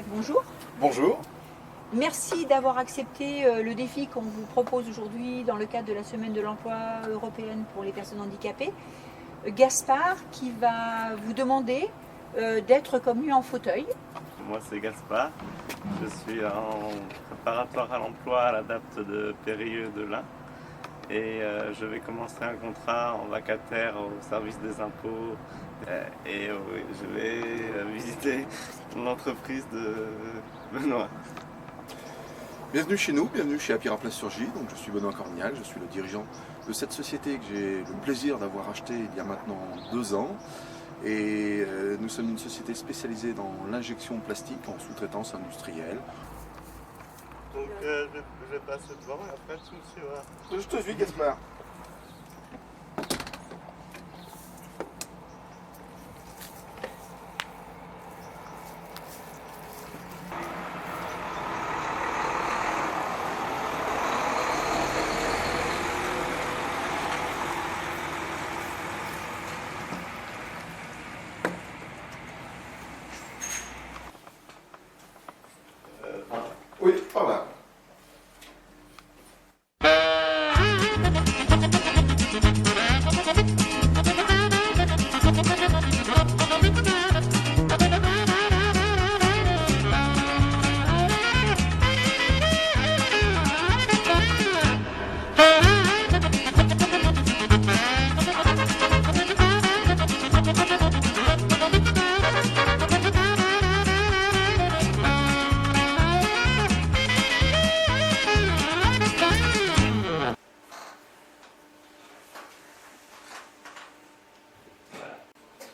bonjour. Bonjour. Merci d'avoir accepté le défi qu'on vous propose aujourd'hui dans le cadre de la Semaine de l'emploi européenne pour les personnes handicapées. Gaspard qui va vous demander d'être comme lui en fauteuil. Moi c'est Gaspard, je suis en préparatoire à l'emploi à l'ADAPT de Périgueux de l'Ain et je vais commencer un contrat en vacataire au service des impôts et je vais visiter l'entreprise de Benoît. Bienvenue chez nous, bienvenue chez Apira Place-sur-J. Donc je suis Benoît Cornial, je suis le dirigeant de cette société que j'ai le plaisir d'avoir achetée il y a maintenant 2 ans. Et nous sommes une société spécialisée dans l'injection plastique en sous-traitance industrielle. Donc je vais passer devant et après tu me suivras. Je te suis, Gaspard. Oui, par là.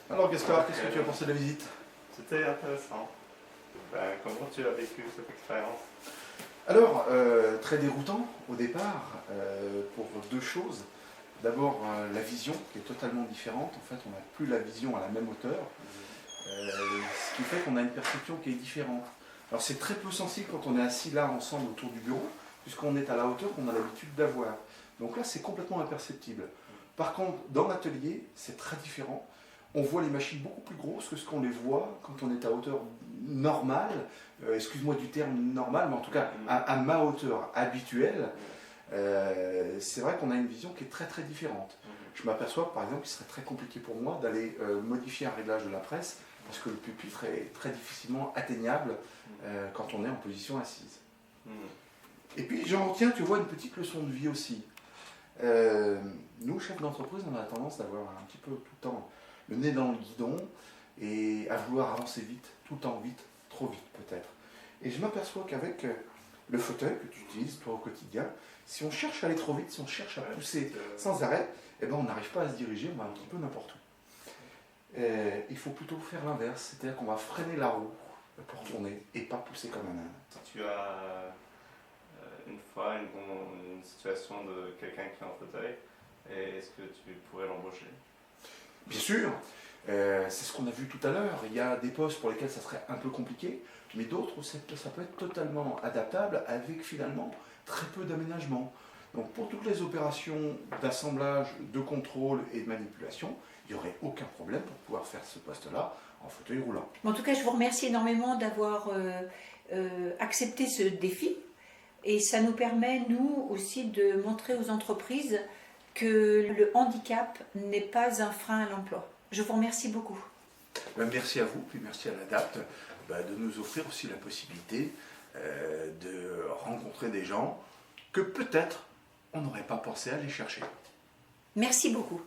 Alors Gaspard, qu'est-ce que tu as pensé de la visite? C'était intéressant. Comment tu as vécu cette expérience? Alors, très déroutant au départ, pour 2 choses. D'abord, la vision qui est totalement différente. En fait, on n'a plus la vision à la même hauteur, ce qui fait qu'on a une perception qui est différente. Alors, c'est très peu sensible quand on est assis là ensemble autour du bureau, puisqu'on est à la hauteur qu'on a l'habitude d'avoir. Donc là, c'est complètement imperceptible. Par contre, dans l'atelier, c'est très différent. On voit les machines beaucoup plus grosses que ce qu'on les voit quand on est à hauteur normale, excuse-moi du terme normal, mais en tout cas à ma hauteur habituelle, c'est vrai qu'on a une vision qui est très très différente. Je m'aperçois par exemple qu'il serait très compliqué pour moi d'aller modifier un réglage de la presse parce que le pupitre est très difficilement atteignable quand on est en position assise. Et puis j'en retiens, tu vois, une petite leçon de vie aussi. Nous, chefs d'entreprise, on a tendance d'avoir un petit peu tout le temps le nez dans le guidon et à vouloir avancer vite, tout le temps vite, trop vite peut-être. Et je m'aperçois qu'avec le fauteuil que tu utilises toi au quotidien, si on cherche à aller trop vite, si on cherche à pousser sans arrêt, eh ben on n'arrive pas à se diriger, on va un petit peu n'importe où. Il faut plutôt faire l'inverse, c'est-à-dire qu'on va freiner la roue pour tourner et pas pousser comme un âne. Tu as une fois une situation de quelqu'un qui est en fauteuil, et est-ce que tu pourrais l'embaucher? Bien sûr, c'est ce qu'on a vu tout à l'heure. Il y a des postes pour lesquels ça serait un peu compliqué, mais d'autres où ça peut être totalement adaptable avec finalement très peu d'aménagement. Donc pour toutes les opérations d'assemblage, de contrôle et de manipulation, il n'y aurait aucun problème pour pouvoir faire ce poste-là en fauteuil roulant. En tout cas, je vous remercie énormément d'avoir accepté ce défi et ça nous permet, nous aussi, de montrer aux entreprises que le handicap n'est pas un frein à l'emploi. Je vous remercie beaucoup. Merci à vous, puis merci à l'ADAPT de nous offrir aussi la possibilité de rencontrer des gens que peut-être on n'aurait pas pensé aller chercher. Merci beaucoup.